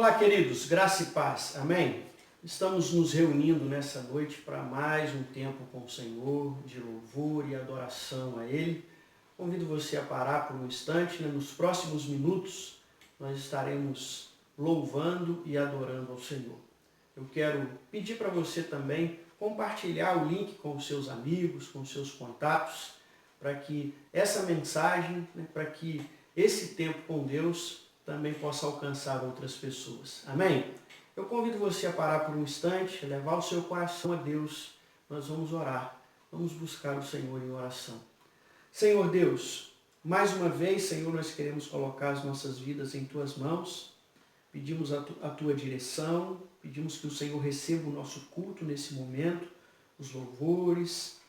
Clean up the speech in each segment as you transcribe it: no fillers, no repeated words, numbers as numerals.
Olá, queridos, graça e paz, amém? Estamos nos reunindo nessa noite para mais um tempo com o Senhor, de louvor e adoração a Ele. Convido você a parar por um instante, nos próximos minutos nós estaremos louvando e adorando ao Senhor. Eu quero pedir para você também compartilhar o link com os seus amigos, com os seus contatos, para que essa mensagem, para que esse tempo com Deus também possa alcançar outras pessoas. Amém? Eu convido você a parar por um instante, levar o seu coração a Deus. Nós vamos orar, vamos buscar o Senhor em oração. Senhor Deus, mais uma vez, Senhor, nós queremos colocar as nossas vidas em Tuas mãos. Pedimos a Tua direção, pedimos que o Senhor receba o nosso culto nesse momento, os louvores,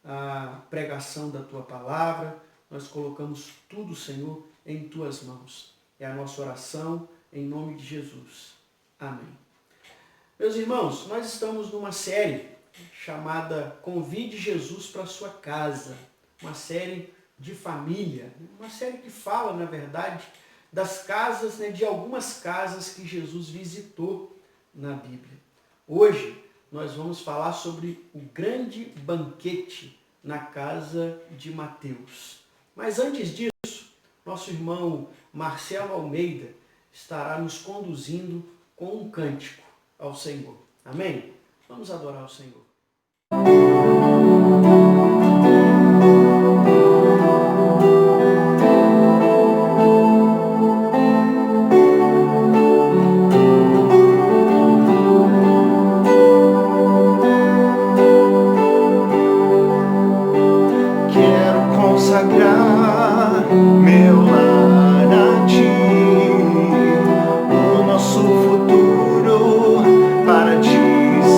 a pregação da Tua palavra. Nós colocamos tudo, Senhor, em Tuas mãos. É a nossa oração em nome de Jesus. Amém. Meus irmãos, nós estamos numa série chamada Convide Jesus para a Sua Casa. Uma série de família, uma série que fala, na verdade, das casas, de algumas casas que Jesus visitou na Bíblia. Hoje nós vamos falar sobre o grande banquete na casa de Mateus. Mas antes disso, nosso irmão Marcelo Almeida estará nos conduzindo com um cântico ao Senhor. Amém? Vamos adorar o Senhor. Quero consagrar meu lar a Ti, o nosso futuro para Te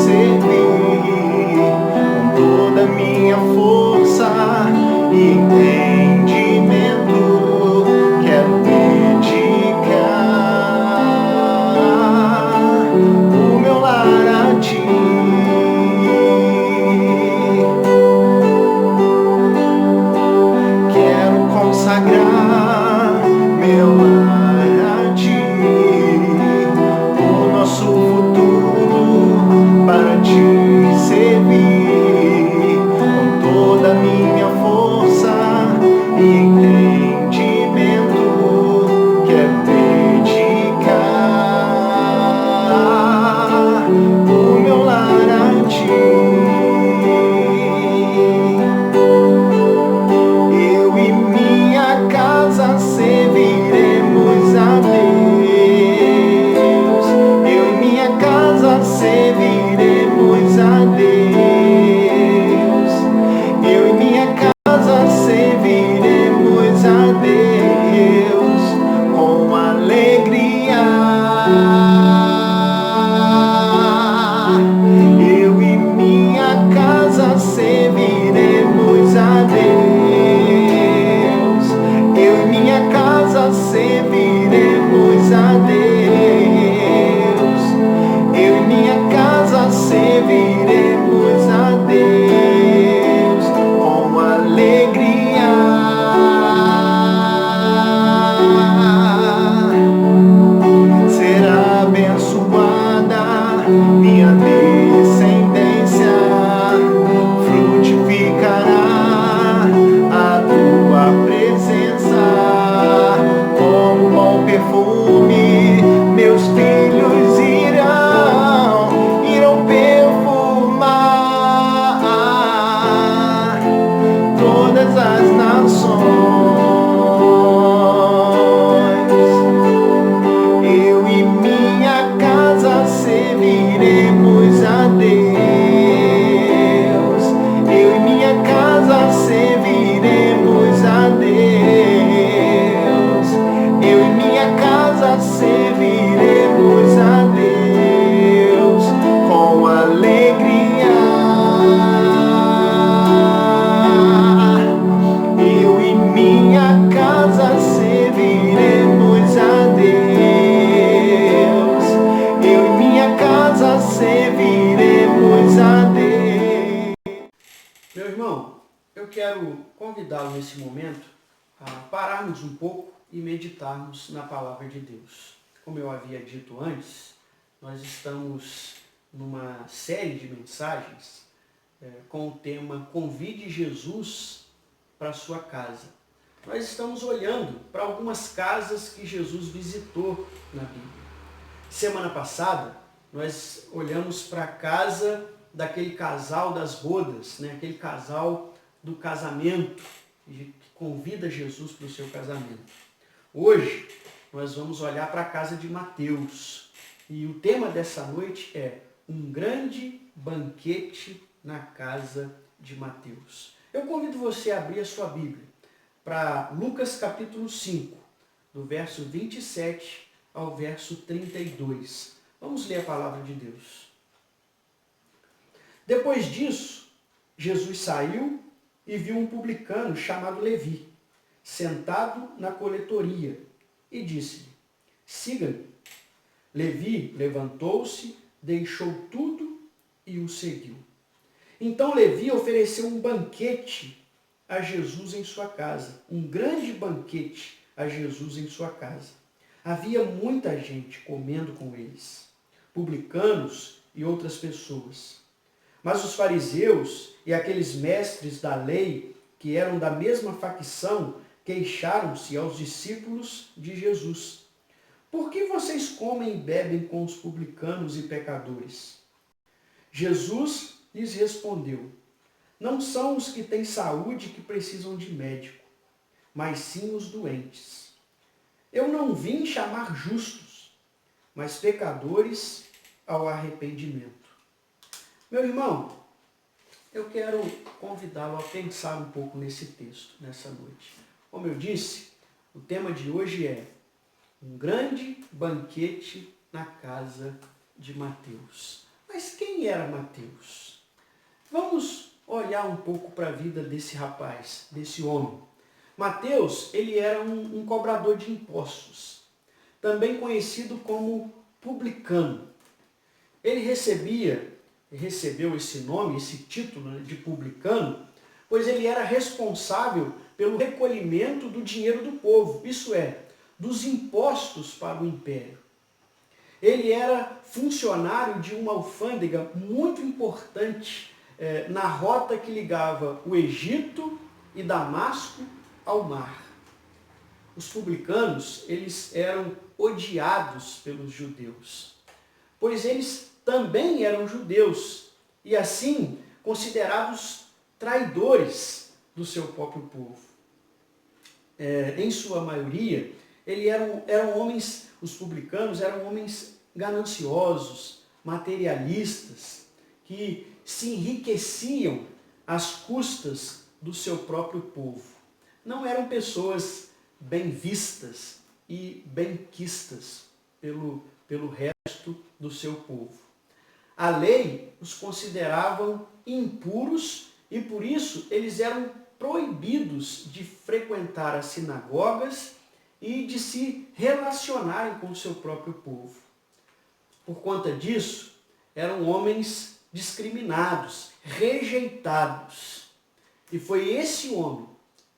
servir, com toda a minha força e entendimento. Quero dedicar o meu lar a Ti. Consagrar meu lar a Ti, o nosso futuro para Te servir, com toda a minha força e entendimento. Quero dedicar o meu lar a Ti. Serviremos a Deus. Eu e minha casa serviremos a Deus. Eu e minha casa serviremos a Deus com alegria. Eu e minha casa serviremos a Deus. Minha casa serviremos a Deus. Eu e minha casa serviremos a Deus com alegria. Será abençoada minha descendência, frutificará a Tua presença. Com bom perfume, meus filhos irão perfumar todas as nações. Eu e minha casa serviremos a Deus. Eu e minha casa serviremos a Deus. Eu e minha casa serviremos a Deus com alegria. Eu e minha casa serviremos a Deus. Eu e minha casa serviremos a Deus. Meu irmão, eu quero convidá-lo nesse momento a pararmos um pouco e meditarmos na palavra de Deus. como eu havia dito antes, nós estamos numa série de mensagens com o tema Convide Jesus para a sua casa. Nós estamos olhando para algumas casas que Jesus visitou na Bíblia. Semana passada, nós olhamos para a casa daquele casal das bodas, né? Aquele casal do casamento, que convida Jesus para o seu casamento. Hoje, nós vamos olhar para a casa de Mateus. E o tema dessa noite é um grande banquete na casa de Mateus. Eu convido você a abrir a sua Bíblia para Lucas capítulo 5, do verso 27 ao verso 32. Vamos ler a palavra de Deus. Depois disso, Jesus saiu e viu um publicano chamado Levi, sentado na coletoria, e disse-lhe: siga-me. Levi levantou-se, deixou tudo e o seguiu. Então Levi ofereceu um banquete a Jesus em sua casa, um grande banquete a Jesus em sua casa. Havia muita gente comendo com eles, publicanos e outras pessoas. Mas os fariseus e aqueles mestres da lei, que eram da mesma facção, queixaram-se aos discípulos de Jesus: por que vocês comem e bebem com os publicanos e pecadores? Jesus lhes respondeu: não são os que têm saúde que precisam de médico, mas sim os doentes. Eu não vim chamar justos, mas pecadores ao arrependimento. Meu irmão, eu quero convidá-lo a pensar um pouco nesse texto, nessa noite. Como eu disse, o tema de hoje é um grande banquete na casa de Mateus. Mas quem era Mateus? Vamos olhar um pouco para a vida desse rapaz, desse homem. Mateus, ele era um cobrador de impostos, também conhecido como publicano. Ele recebeu esse nome, esse título, né, de publicano, pois ele era responsável pelo recolhimento do dinheiro do povo, isso é, dos impostos para o império. Ele era funcionário de uma alfândega muito importante na rota que ligava o Egito e Damasco ao mar. Os publicanos, eles eram odiados pelos judeus, pois eles também eram judeus e assim considerados traidores do seu próprio povo. Em sua maioria, eram homens, os publicanos eram homens gananciosos, materialistas, que se enriqueciam às custas do seu próprio povo. Não eram pessoas bem vistas e benquistas pelo resto do seu povo. A lei os consideravam impuros e por isso eles eram proibidos de frequentar as sinagogas e de se relacionarem com o seu próprio povo. Por conta disso, eram homens discriminados, rejeitados. E foi esse homem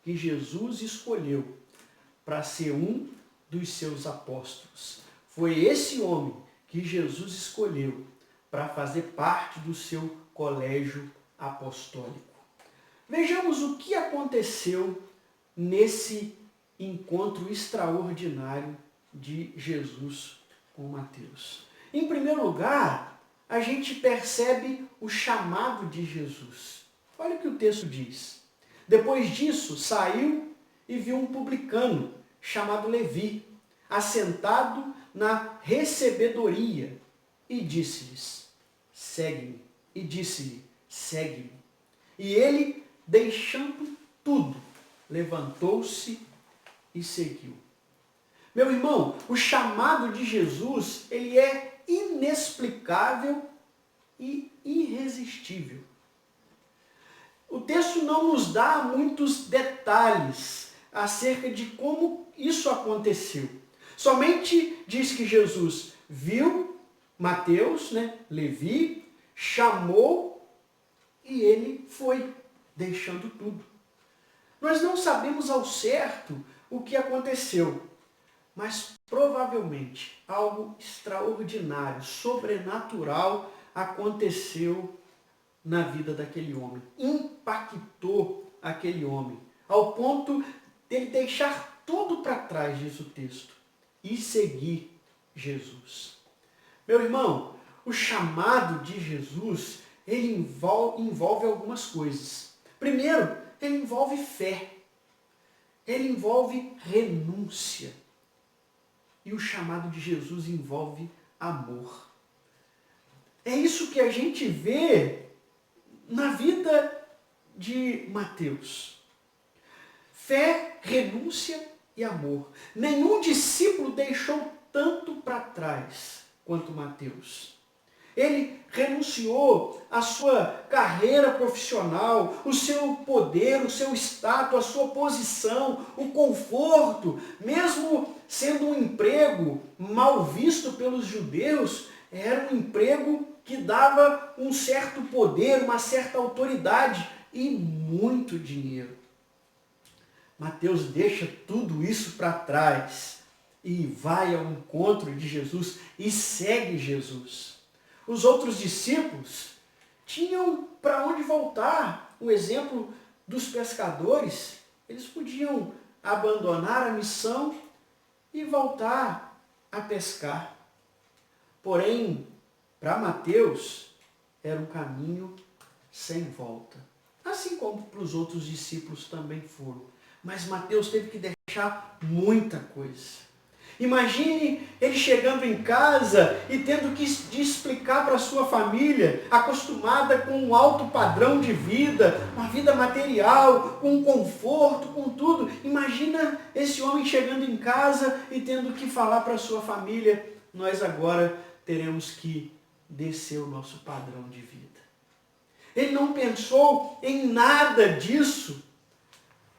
que Jesus escolheu para ser um dos seus apóstolos. Foi esse homem que Jesus escolheu para fazer parte do seu colégio apostólico. Vejamos o que aconteceu nesse encontro extraordinário de Jesus com Mateus. Em primeiro lugar, a gente percebe o chamado de Jesus. Olha o que o texto diz. Depois disso, saiu e viu um publicano chamado Levi, assentado na recebedoria, e disse-lhes: segue-me. E disse-lhe: segue-me. E ele, deixando tudo, levantou-se e seguiu. Meu irmão, o chamado de Jesus, ele é inexplicável e irresistível. O texto não nos dá muitos detalhes acerca de como isso aconteceu. Somente diz que Jesus viu Mateus, Levi, chamou e ele foi, deixando tudo. Nós não sabemos ao certo o que aconteceu, mas provavelmente algo extraordinário, sobrenatural aconteceu na vida daquele homem. Impactou aquele homem, ao ponto dele deixar tudo para trás, diz o texto, e seguir Jesus. Meu irmão, o chamado de Jesus, ele envolve algumas coisas. Primeiro, ele envolve fé. Ele envolve renúncia. E o chamado de Jesus envolve amor. É isso que a gente vê na vida de Mateus. Fé, renúncia e amor. Nenhum discípulo deixou tanto para trás quanto Mateus. Ele renunciou à sua carreira profissional, o seu poder, o seu status, a sua posição, o conforto, mesmo sendo um emprego mal visto pelos judeus, era um emprego que dava um certo poder, uma certa autoridade e muito dinheiro. Mateus deixa tudo isso para trás e vai ao encontro de Jesus e segue Jesus. Os outros discípulos tinham para onde voltar. O exemplo dos pescadores, eles podiam abandonar a missão e voltar a pescar. Porém, para Mateus, era um caminho sem volta. Assim como para os outros discípulos também foram. Mas Mateus teve que deixar muita coisa. Imagine ele chegando em casa e tendo que explicar para a sua família, acostumada com um alto padrão de vida, uma vida material, com conforto, com tudo. Imagina esse homem chegando em casa e tendo que falar para a sua família, nós agora teremos que descer o nosso padrão de vida. Ele não pensou em nada disso.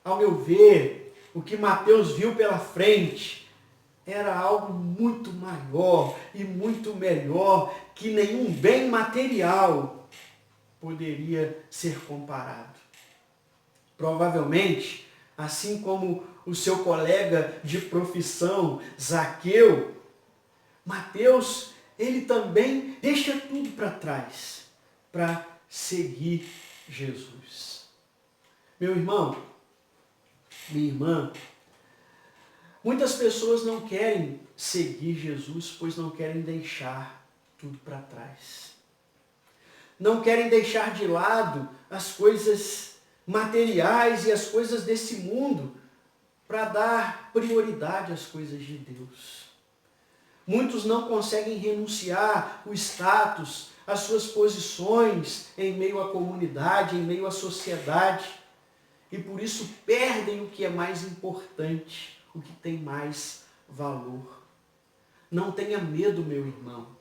Ao meu ver, o que Mateus viu pela frente era algo muito maior e muito melhor que nenhum bem material poderia ser comparado. Provavelmente, assim como o seu colega de profissão, Zaqueu, Mateus, ele também deixa tudo para trás para seguir Jesus. Meu irmão, minha irmã, muitas pessoas não querem seguir Jesus, pois não querem deixar tudo para trás. Não querem deixar de lado as coisas materiais e as coisas desse mundo para dar prioridade às coisas de Deus. Muitos não conseguem renunciar o status, as suas posições em meio à comunidade, em meio à sociedade, e por isso perdem o que é mais importante, o que tem mais valor. Não tenha medo, meu irmão.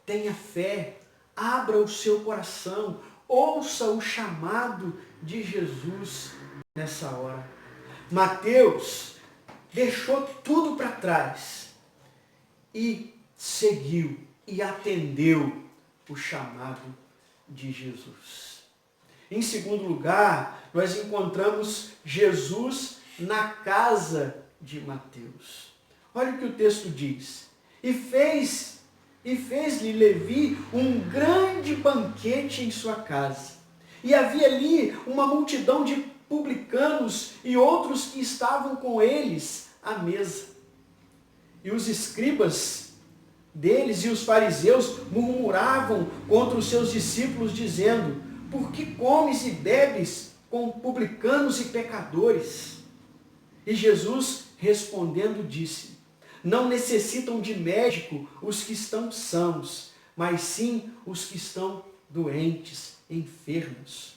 Tenha fé. Abra o seu coração. Ouça o chamado de Jesus nessa hora. Mateus deixou tudo para trás e seguiu e atendeu o chamado de Jesus. Em segundo lugar, nós encontramos Jesus na casa de Mateus. Olha o que o texto diz. E fez-lhe Levi um grande banquete em sua casa. E havia ali uma multidão de publicanos e outros que estavam com eles à mesa. E os escribas deles e os fariseus murmuravam contra os seus discípulos, dizendo: por que comes e bebes com publicanos e pecadores? E Jesus, respondendo, disse: não necessitam de médico os que estão sãos, mas sim os que estão doentes, enfermos.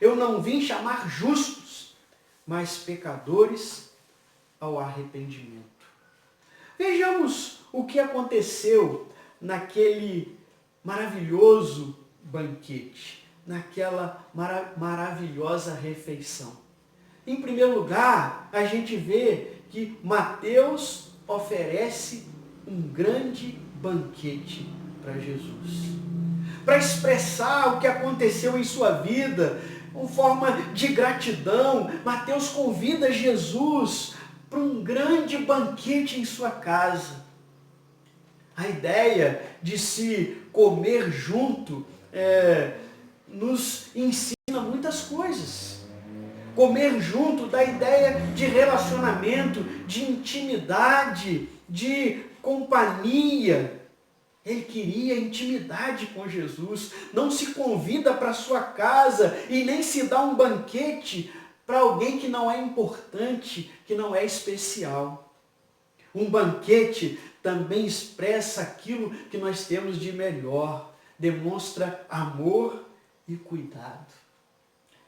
Eu não vim chamar justos, mas pecadores ao arrependimento. Vejamos o que aconteceu naquele maravilhoso banquete, naquela maravilhosa refeição. Em primeiro lugar, a gente vê que Mateus oferece um grande banquete para Jesus. Para expressar o que aconteceu em sua vida, com forma de gratidão, Mateus convida Jesus para um grande banquete em sua casa. A ideia de se comer junto nos ensina muitas coisas. Comer junto dá ideia de relacionamento, de intimidade, de companhia. Ele queria intimidade com Jesus. Não se convida para sua casa e nem se dá um banquete para alguém que não é importante, que não é especial. Um banquete também expressa aquilo que nós temos de melhor, demonstra amor e cuidado.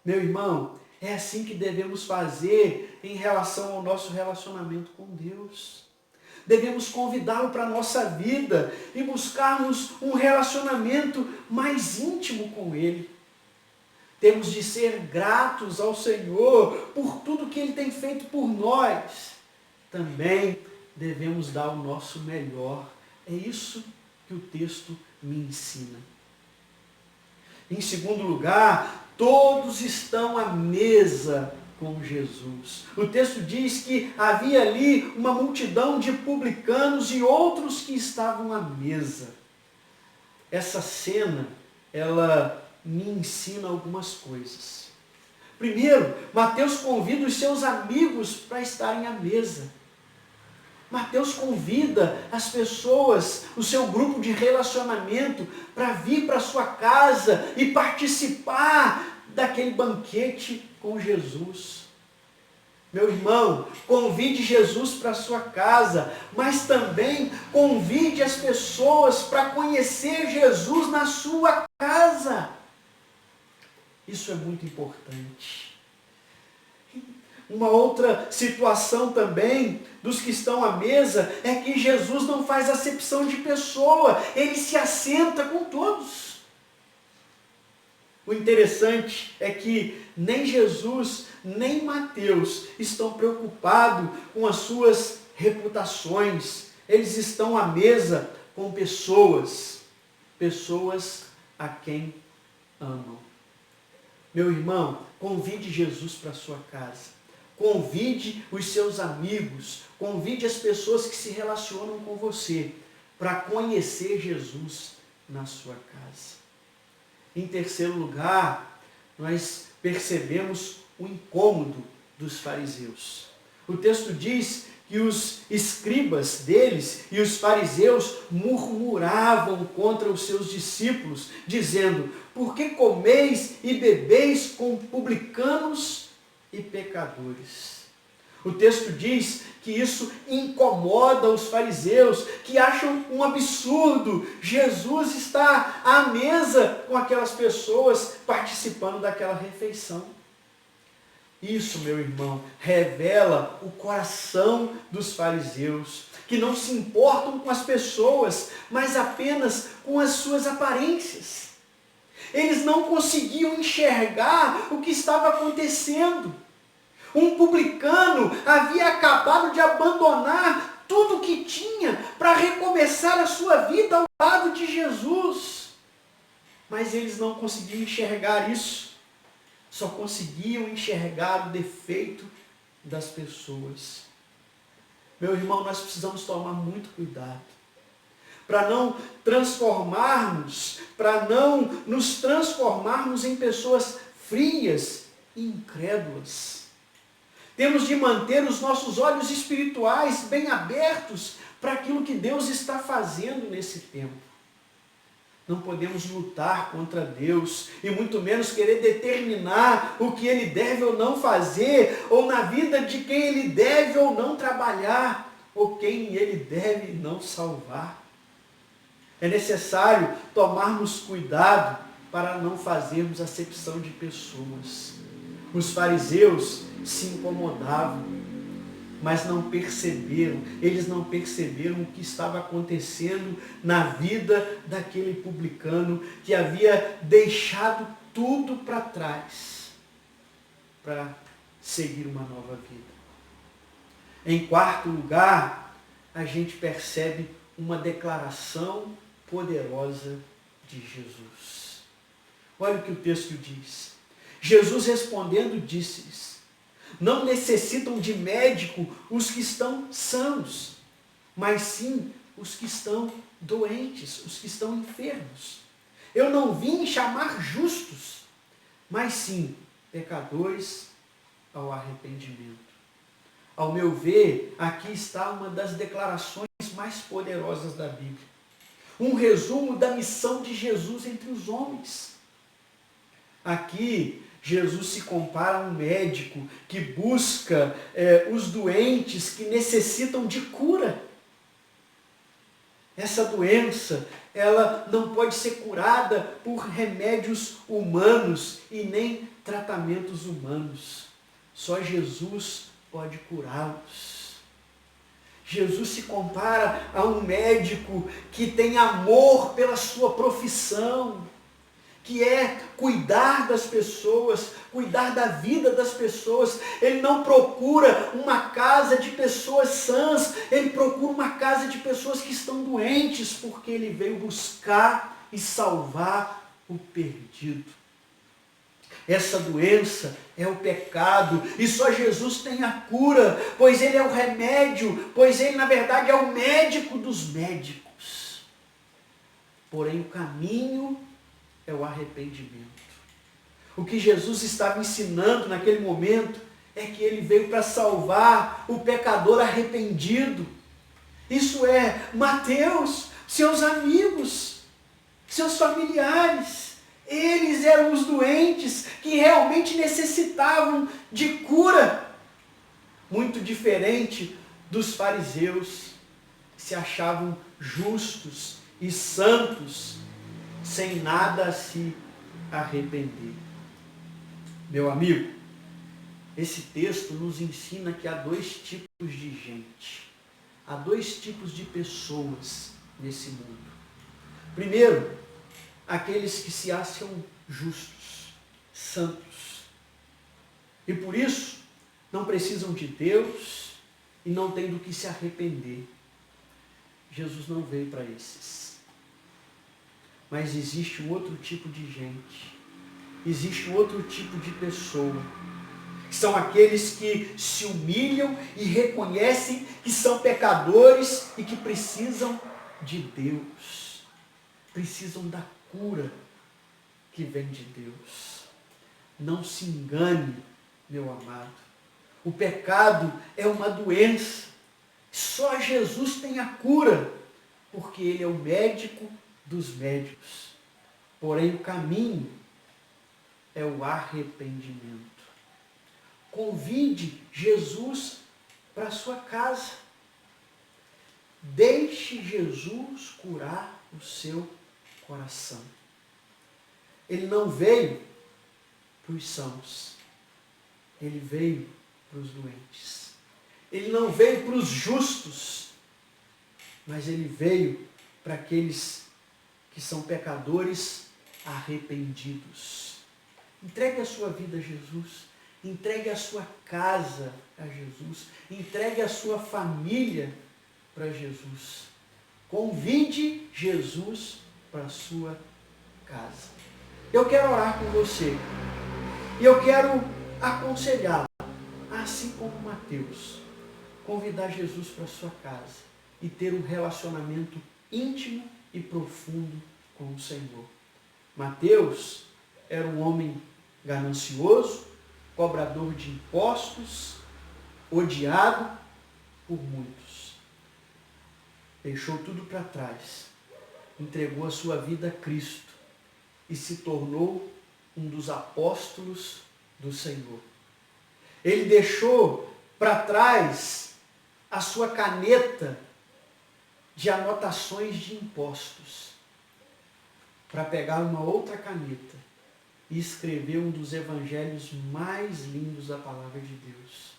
Meu irmão, é assim que devemos fazer em relação ao nosso relacionamento com Deus. Devemos convidá-lo para a nossa vida e buscarmos um relacionamento mais íntimo com Ele. Temos de ser gratos ao Senhor por tudo que Ele tem feito por nós. Também devemos dar o nosso melhor. É isso que o texto me ensina. Em segundo lugar, todos estão à mesa com Jesus. O texto diz que havia ali uma multidão de publicanos e outros que estavam à mesa. Essa cena, ela me ensina algumas coisas. Primeiro, Mateus convida os seus amigos para estarem à mesa. Mateus convida as pessoas, o seu grupo de relacionamento, para vir para a sua casa e participar daquele banquete com Jesus. Meu irmão, convide Jesus para a sua casa, mas também convide as pessoas para conhecer Jesus na sua casa. Isso é muito importante. Uma outra situação também dos que estão à mesa é que Jesus não faz acepção de pessoa, ele se assenta com todos. O interessante é que nem Jesus, nem Mateus estão preocupados com as suas reputações. Eles estão à mesa com pessoas a quem amam. Meu irmão, convide Jesus para a sua casa. Convide os seus amigos, convide as pessoas que se relacionam com você para conhecer Jesus na sua casa. Em terceiro lugar, nós percebemos o incômodo dos fariseus. O texto diz que os escribas deles e os fariseus murmuravam contra os seus discípulos, dizendo: por que comeis e bebeis com publicanos e pecadores? O texto diz que isso incomoda os fariseus, que acham um absurdo Jesus está à mesa com aquelas pessoas participando daquela refeição. Isso, meu irmão, revela o coração dos fariseus, que não se importam com as pessoas, mas apenas com as suas aparências. Eles não conseguiam enxergar o que estava acontecendo. Um publicano havia acabado de abandonar tudo o que tinha para recomeçar a sua vida ao lado de Jesus. Mas eles não conseguiam enxergar isso. Só conseguiam enxergar o defeito das pessoas. Meu irmão, nós precisamos tomar muito cuidado para não nos transformarmos em pessoas frias e incrédulas. Temos de manter os nossos olhos espirituais bem abertos para aquilo que Deus está fazendo nesse tempo. Não podemos lutar contra Deus e muito menos querer determinar o que Ele deve ou não fazer, ou na vida de quem Ele deve ou não trabalhar, ou quem Ele deve não salvar. É necessário tomarmos cuidado para não fazermos acepção de pessoas. Os fariseus se incomodavam, mas não perceberam, eles não perceberam o que estava acontecendo na vida daquele publicano que havia deixado tudo para trás para seguir uma nova vida. Em quarto lugar, a gente percebe uma declaração poderosa de Jesus. Olha o que o texto diz. Jesus respondendo disse-lhes: Não necessitam de médico os que estão sãos, mas sim os que estão doentes, os que estão enfermos. Eu não vim chamar justos, mas sim pecadores ao arrependimento. Ao meu ver, aqui está uma das declarações mais poderosas da Bíblia. Um resumo da missão de Jesus entre os homens. Aqui, Jesus se compara a um médico que busca os doentes que necessitam de cura. Essa doença, ela não pode ser curada por remédios humanos e nem tratamentos humanos. Só Jesus pode curá-los. Jesus se compara a um médico que tem amor pela sua profissão, que é cuidar das pessoas, cuidar da vida das pessoas. Ele não procura uma casa de pessoas sãs, ele procura uma casa de pessoas que estão doentes, porque ele veio buscar e salvar o perdido. Essa doença é o pecado, e só Jesus tem a cura, pois ele é o remédio, pois ele na verdade é o médico dos médicos. Porém o caminho é o arrependimento. O que Jesus estava ensinando naquele momento é que ele veio para salvar o pecador arrependido. Isso é, Mateus, seus amigos, seus familiares, eles eram os doentes que realmente necessitavam de cura. Muito diferente dos fariseus, que se achavam justos e santos, sem nada a se arrepender. Meu amigo, esse texto nos ensina que há dois tipos de gente, há dois tipos de pessoas nesse mundo. Primeiro, aqueles que se acham justos, santos, e por isso não precisam de Deus e não têm do que se arrepender. Jesus não veio para esses. Mas existe um outro tipo de gente, existe um outro tipo de pessoa, que são aqueles que se humilham e reconhecem que são pecadores e que precisam de Deus, precisam da cura que vem de Deus. Não se engane, meu amado, o pecado é uma doença, só Jesus tem a cura, porque ele é o médico dos médicos. Porém o caminho é o arrependimento. Convide Jesus para a sua casa. Deixe Jesus curar o seu coração. Ele não veio para os sãos. Ele veio para os doentes. Ele não veio para os justos, mas ele veio para aqueles que são pecadores arrependidos. Entregue a sua vida a Jesus. Entregue a sua casa a Jesus. Entregue a sua família para Jesus. Convide Jesus para a sua casa. Eu quero orar com você. E eu quero aconselhá-lo, assim como Mateus, convidar Jesus para a sua casa e ter um relacionamento íntimo e profundo com o Senhor. Mateus era um homem ganancioso, cobrador de impostos, odiado por muitos. Deixou tudo para trás, entregou a sua vida a Cristo e se tornou um dos apóstolos do Senhor. Ele deixou para trás a sua caneta de anotações de impostos para pegar uma outra caneta e escrever um dos evangelhos mais lindos da palavra de Deus,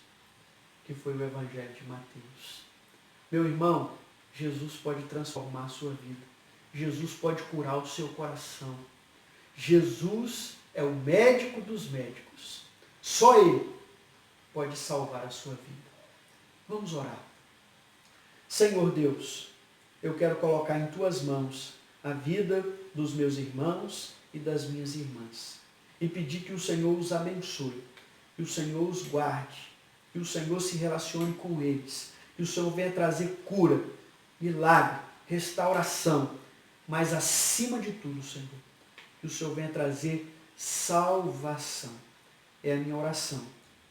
que foi o Evangelho de Mateus. Meu irmão, Jesus pode transformar a sua vida. Jesus pode curar o seu coração. Jesus é o médico dos médicos. Só Ele pode salvar a sua vida. Vamos orar. Senhor Deus, eu quero colocar em Tuas mãos a vida dos meus irmãos e das minhas irmãs. E pedir que o Senhor os abençoe, que o Senhor os guarde, que o Senhor se relacione com eles, que o Senhor venha trazer cura, milagre, restauração, mas acima de tudo, Senhor, que o Senhor venha trazer salvação. É a minha oração,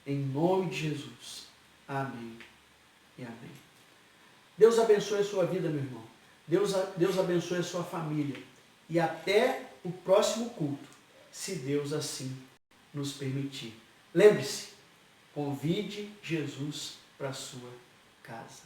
em nome de Jesus. Amém e amém. Deus abençoe a sua vida, meu irmão. Deus abençoe a sua família. E até o próximo culto, se Deus assim nos permitir. Lembre-se, convide Jesus para a sua casa.